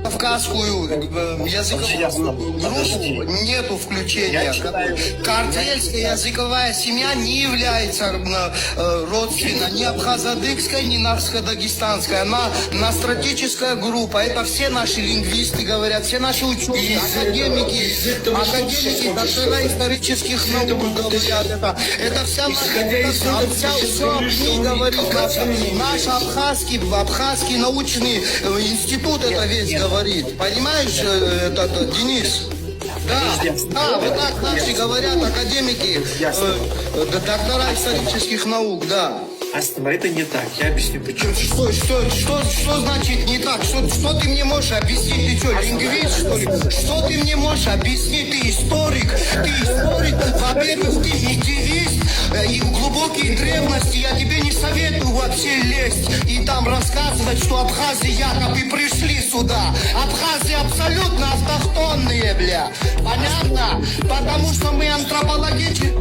кавказскую языковую группу нету включения. Карtvельская языковая семья не является родственной ни абхазо-адыгской, ни нарско-дагестанской. Она настратическая группа. Это все наши лингвисты говорят, все наши ученые, академики, доктора исторических наук говорят это. Это вся все говорит наш абхазский научный институт это весь говорит. Понимаешь, Денис? Да, вот так наши говорят академики, доктора исторических наук, да. Астема, это не так, я объясню почему. Что значит не так? Что ты мне можешь объяснить? Ты что, лингвист, что ли? Что ты мне можешь объяснить? Ты историк. Во-первых, ты медиевист. И в глубокие древности я тебе не советую вообще лезть и там рассказывать, что абхазы якобы пришли сюда. Абхазы абсолютно автохтонные, бля. Понятно? Потому что мы антропологически...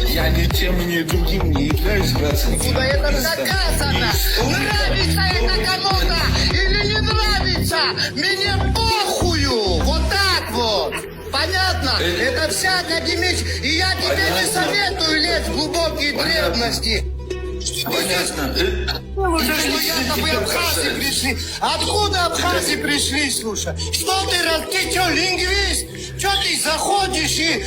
Я ни тем, ни другим не являюсь, братцем. Куда это доказано? Нравится это кому-то или не нравится? Мне похую! Вот так вот! Понятно? Это вся академичка. И я тебе не советую лезть в глубокие древности. Понятно. Что якобы абхазы пришли. Откуда абхазы пришли, слушай? Ты что, лингвист? Что ты заходишь и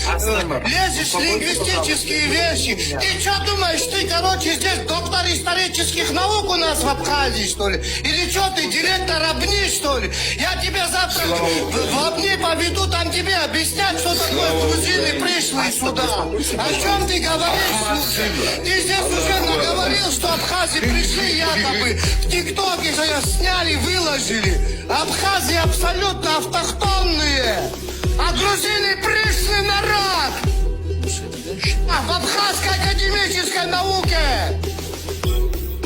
лезешь в лингвистические вещи? Ты что думаешь, ты, здесь доктор исторических наук у нас в Абхазии, что ли? Или что ты, директор АБНИ, что ли? Я тебя завтра в АБНИ поведу, там тебе объяснять, что такое грузины пришли сюда. О чем ты говоришь, слушай? Ты здесь уже наговорил, что абхазы пришли якобы в ТикТоке, сняли, выложили. Абхазы абсолютно автохтонные. А грузины пришли народ! В абхазской академической науке!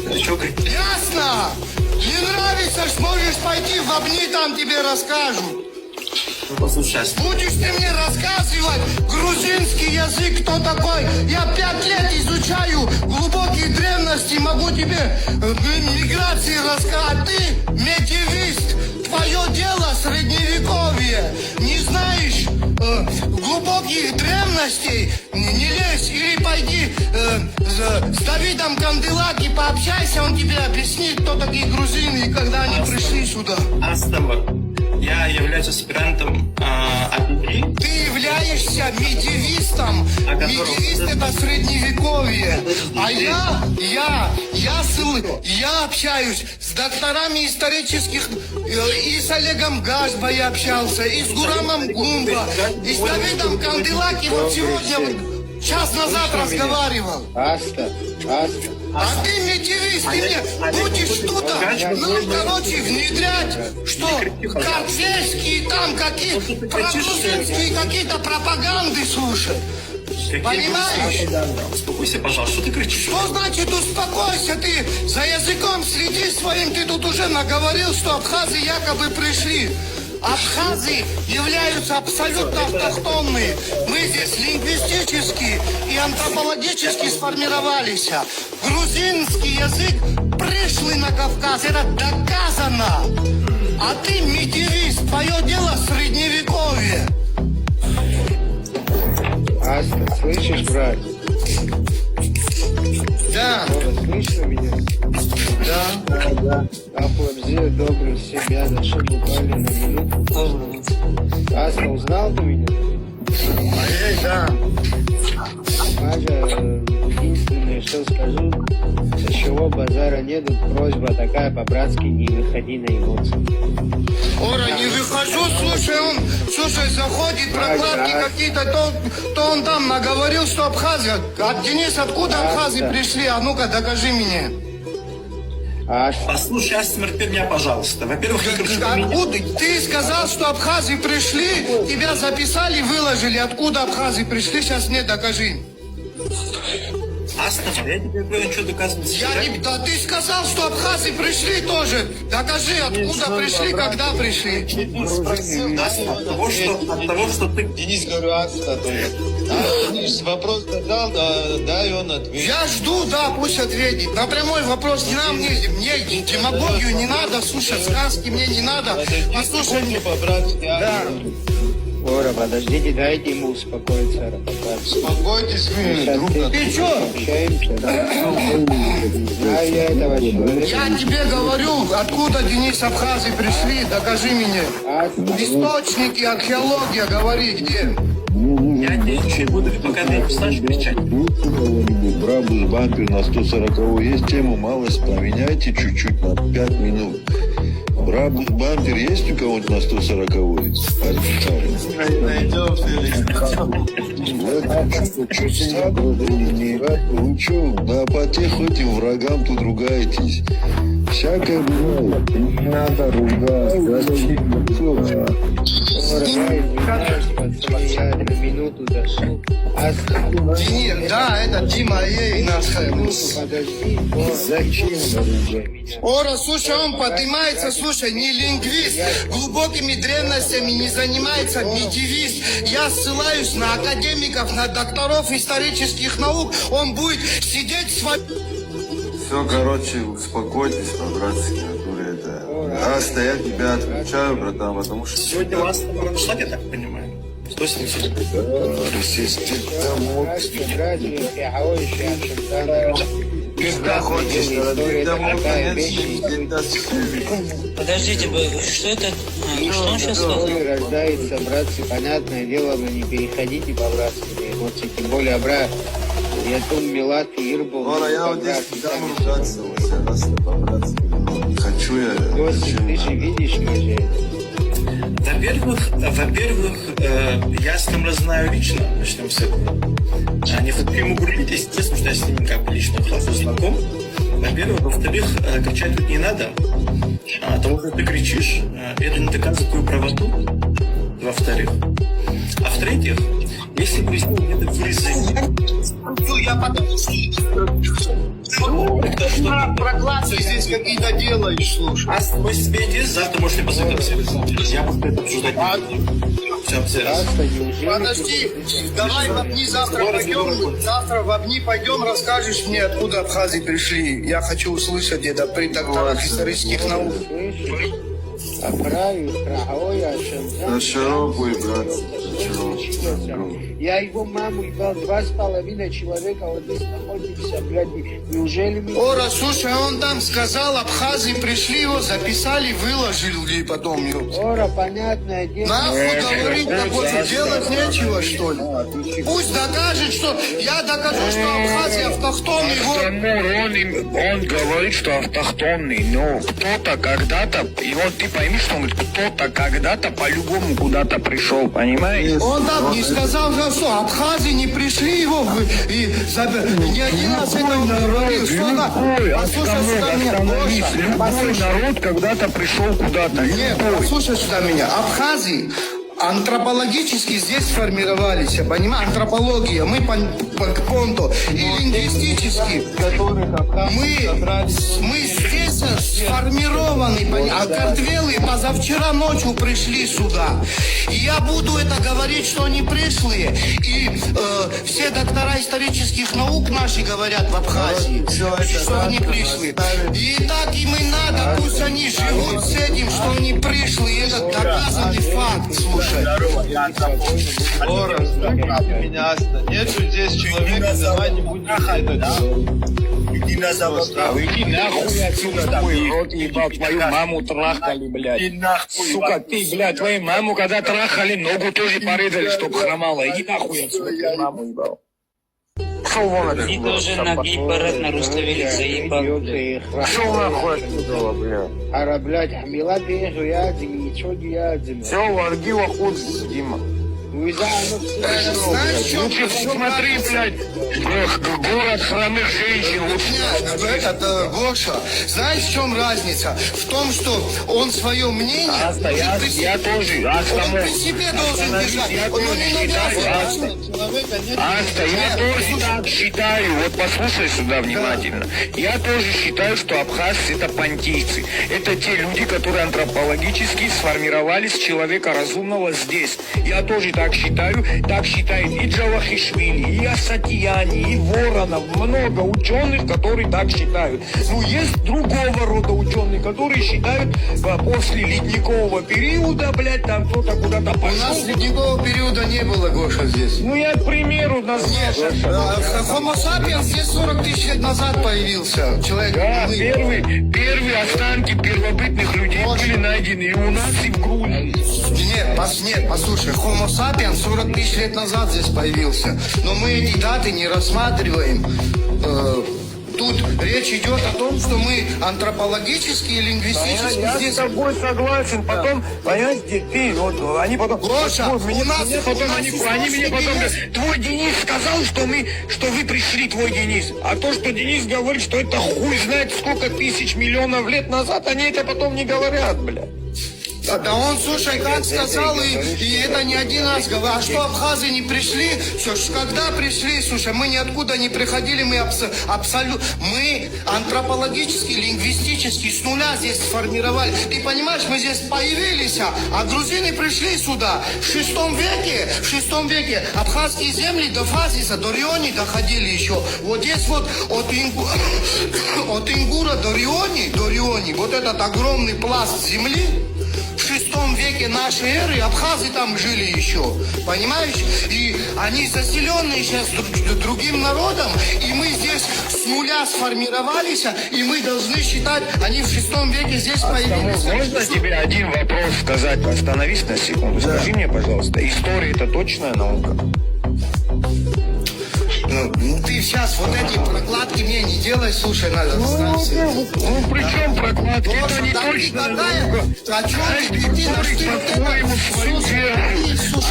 Ясно? Не нравится, сможешь пойти в АБНИ, там тебе расскажут. Послушай, Будешь ты мне рассказывать грузинский язык, кто такой? Я 5 лет изучаю глубокие древности, могу тебе миграции рассказать. Ты медиевист, твое дело средневековье. Не знаешь глубоких древностей, не лезь или пойди с Давидом Канделаки пообщайся, он тебе объяснит, кто такие грузины и когда они пришли сюда. Астема, я являюсь аспирантом АПИ. Ты являешься медиевистом. Медиевист это средневековье. А я общаюсь с докторами исторических, и с Олегом Гашба я общался, и с Гурамом Гумба, и с Давидом Канделаки. Вот сегодня, час назад разговаривал. А ты медиевист, ты мне будешь что-то, внедрять, что карtvельские там какие-то, прогрузинские какие-то пропаганды, слушай. Понимаешь? Успокойся, пожалуйста, что ты кричишь? Что значит успокойся? Ты за языком следи своим, ты тут уже наговорил, что абхазы якобы пришли. Абхазы являются абсолютно автохтонные. Мы здесь лингвистически и антропологически сформировались. Грузинский язык пришли на Кавказ, это доказано. А ты медиевист, твое дело средневековье. Аста, слышишь, брат? Да. Слышно меня? Да. А Флабзия добрый себя зашел буквально на минуту. Аста, узнал ты меня? Да. Мажа, единственное, что скажу, со чего базара нету, просьба такая по-братски, не выходи на эмоции. Ора, не выхожу, слушай, заходит, прокладки какие-то, то он там наговорил, что абхазы. Денис, откуда абхазы пришли? А ну-ка, докажи мне. Послушай, Астема, теперь меня, пожалуйста. Во-первых, не кричи на меня. Откуда? Ты сказал, что абхазы пришли, тебя записали, выложили. Откуда абхазы пришли? Сейчас мне докажи. Астема, я тебе говорю, ничего доказывать. Да ты сказал, что абхазы пришли тоже. Докажи, откуда пришли, когда пришли. От того, что ты... Денис, говорю, Аста, Вопрос задал, дай он ответит. Я жду, да, пусть ответит. На прямой вопрос не нам, мне демагогию не надо, слушай, сказки мне не надо. Послушай мне. Да. Ора, подождите, дайте ему успокоиться. Успокойтесь вы, друг на Ты чё? Общаемся, да? Знаю я этого человека. Я тебе говорю, откуда Денис Абхазы пришли, докажи мне. Источники, археология, говори, где. Я ничего не буду, пока ты не начнешь кричать. Брабус бампер на 140 есть тему, малость поменяйте чуть-чуть на 5 минут. Брабус бампер есть у кого-нибудь на 140? найдем, Феликс. Вы что, на потеху этим врагам тут ругаетесь? Всякое бывает. Не надо ругать. Я на минуту зашел. Денис, да, это Дима Ей нас. Подожди, зачем меня? Ора, слушай, он поднимается, слушай, не лингвист, глубокими древностями не занимается, медивист. Я ссылаюсь на академиков, на докторов исторических наук, он будет сидеть с вами. Все, короче, успокойтесь, по-братски, натуре это. Да, я тебя отключаю, братан, потому что... Сегодня вас прошла, я так понимаю. Что с ним Когда хочешь, Подождите, что это? Что он сейчас сказал? Рождается, братцы, понятное дело, но не переходите по-братски на эмоции, тем более, брат, я тут Милат и Ирбул. Ора, я вот здесь не дам ругаться, вот раз по-братски. Не хочу я... Костик, ты же видишь, мы же... Во-первых, я с ним знаю лично, начнем с этого. Не в ему грубить, естественно, что я с ним как бы лично хорошо знаком. Во-первых. Во-вторых, кричать тут не надо. Того, что ты кричишь, это не доказывает твою правоту. Во-вторых. А в-третьих, если бы где-то вырезали... Я потом... Это что? Прокладки здесь какие-то делаешь, слушай. А мы себе есть, завтра можешь не позоваться. Я буду это обсуждать. Все, Подожди, давай в Обни завтра пойдем. Завтра в Обни пойдем, расскажешь мне, откуда абхазы пришли. Я хочу услышать это при докторах исторических наук. Широкую, брат. Я его маму ебал, 2,5 человека, вот здесь находимся, блядь, неужели мы... Ора, слушай, он там сказал, абхазы пришли, его записали, выложили потом. Ора, понятное дело. Нахуй говорить, больше делать нечего, что ли? Пусть докажет, что... Я докажу, что Абхазия автохтонный город. Он говорит, что автохтонный, но кто-то когда-то, и вот ты пойми, что он говорит, кто-то когда-то по-любому куда-то пришел, понимаешь? Он там не сказал, что абхазы не пришли его не один раз это говорил, что она... Послушай сюда меня, Любой народ когда-то пришел куда-то. Нет, послушай сюда меня. Абхазы антропологически здесь сформировались, понимаешь? Антропология, мы по понту. И лингвистически мы здесь сформированы, а картвелы позавчера ночью пришли сюда. И я буду это говорить, что они пришли. И все доктора исторических наук наши говорят в Абхазии, что они пришли. И так им и надо, пусть они живут с этим, что они пришли. Это доказанный факт, слушай. Ора, меня останови. Нету здесь человека, давай не будем это Иди нахуй отсюда, твой рот ебал, твою маму трахали, блядь. Сука, ты, блядь, твою маму когда трахали, ногу тоже порезали, чтоб хромала. Иди нахуй отсюда, твою маму ебал. Шел вон отсюда. Ты тоже на гей-парад на Руставели заебал, блядь. Шел нахуй отсюда, блядь. Ара, блядь, Хамила бежу, ядим, ничего не ядим. Все, Варгила худ, Дима. Знаешь, что? Лучше смотри, блядь, город хромых женщин. Это Гоша. Знаешь, в чем разница? В том, что он свое мнение... Я тоже. Он при себе должен держать. Я Он тоже не считаю, Аста, я тоже так считаю. Вот послушай сюда внимательно. Я тоже считаю, что абхазцы это понтийцы. Это те люди, которые антропологически сформировались человека разумного здесь. Я тоже так так считаю, так считает и Джавахишвили, и Асатияни, и Воронов, много ученых, которые так считают. Ну, есть другого рода ученые, которые считают после ледникового периода, блядь, там кто-то куда-то У пошел. нас ледникового периода не было, Гоша, здесь. Ну, я, к примеру, назвал. Homo sapiens здесь 40 тысяч лет назад появился. Человек. Да, мы. первые останки первобытных людей были найдены и у нас, и в Грузии. Нет, послушай, Homo sapiens 40 тысяч лет назад здесь появился. Но мы эти даты не рассматриваем. Тут речь идет о том, что мы антропологически и лингвистически Я здесь... с тобой согласен. Потом, понимаете, ты, вот, они потом... Гоша, вот, у нас они мне потом говорят, твой Денис сказал, что вы пришли, твой Денис. А то, что Денис говорит, что это хуй знает сколько тысяч миллионов лет назад, они это потом не говорят, бля. Да он, слушай, как сказал, и это не один раз говорил. А что абхазы не пришли? Все, когда пришли, слушай, мы ниоткуда не приходили, мы абсолютно... Мы антропологически, лингвистически с нуля здесь сформировали. Ты понимаешь, мы здесь появились, а грузины пришли сюда. В шестом веке абхазские земли до Фазиса, до Риони доходили еще. Вот здесь вот от Ингура до Риони, вот этот огромный пласт земли, в VI веке нашей эры абхазы там жили еще, понимаешь? И они заселенные сейчас другим народом, и мы здесь с нуля сформировались, и мы должны считать, они в VI веке здесь появились. Можно тебе один вопрос сказать? Остановись на секунду. Скажи мне, пожалуйста, история это точная наука? Ну ты сейчас вот эти прокладки мне не делай, слушай, надо. Ну при чем прокладки? Это не точная наука. А что ты по-своему свою веру.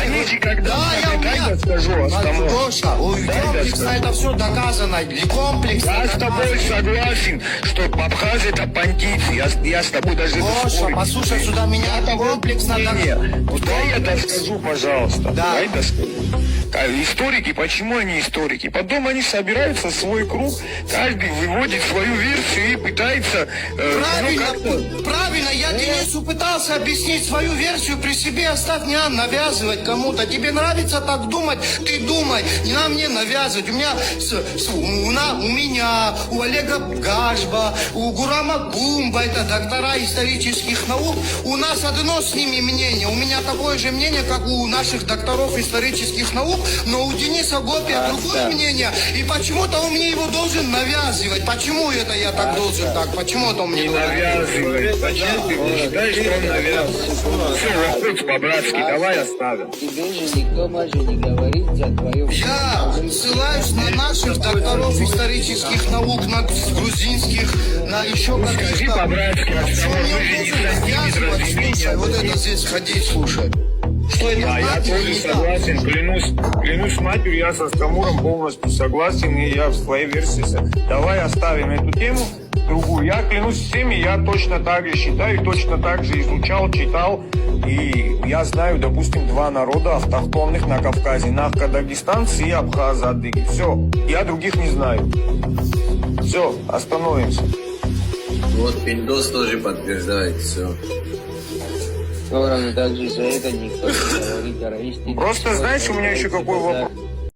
Они же когда... Дай я скажу, Астамон. Гоша, комплексно это все доказано, или комплексно. Я с тобой согласен, что Абхаз это понтийцы. Я с тобой даже Гоша, послушай сюда меня, это комплексно доказано. Дай я доскажу, пожалуйста. Да. Дай доскажу. Историки, почему они историки? Потом они собираются в свой круг, каждый выводит свою версию и пытается... Правильно, я Денису пытался объяснить свою версию, при себе оставь, не надо навязывать кому-то. Тебе нравится так думать, ты думай, не надо мне навязывать. У меня, у Олега Гажба, у Гурама Гумба, это доктора исторических наук, у нас одно с ними мнение. У меня такое же мнение, как у наших докторов исторических наук, но у Дениса Гопия другое мнение, и почему-то он мне его должен навязывать. Почему это я так должен так? Почему это он мне навязывает? Почему ты считаешь, что он навязывает? Все, выходь по-братски, давай оставим. Тебе же никто может не говорить за твое... Я ссылаюсь на наших докторов исторических наук, на грузинских, на еще каких-то... Скажи по-братски, Слушай, вот это здесь ходить, слушай. Что это я тоже согласен, клянусь матерью, я со Скамуром полностью согласен, и я в своей версии. Давай оставим эту тему, другую. Я клянусь всеми, я точно так же считаю, точно так же изучал, читал, и я знаю, допустим, два народа автохтонных на Кавказе, нахка-дагестанцы и абхазы-адыги. Все, я других не знаю. Все, остановимся. Вот Пиндос тоже подтверждает все. Но равно также за это никто не говорит о равенстве. Просто знаешь, у меня еще какой вопрос?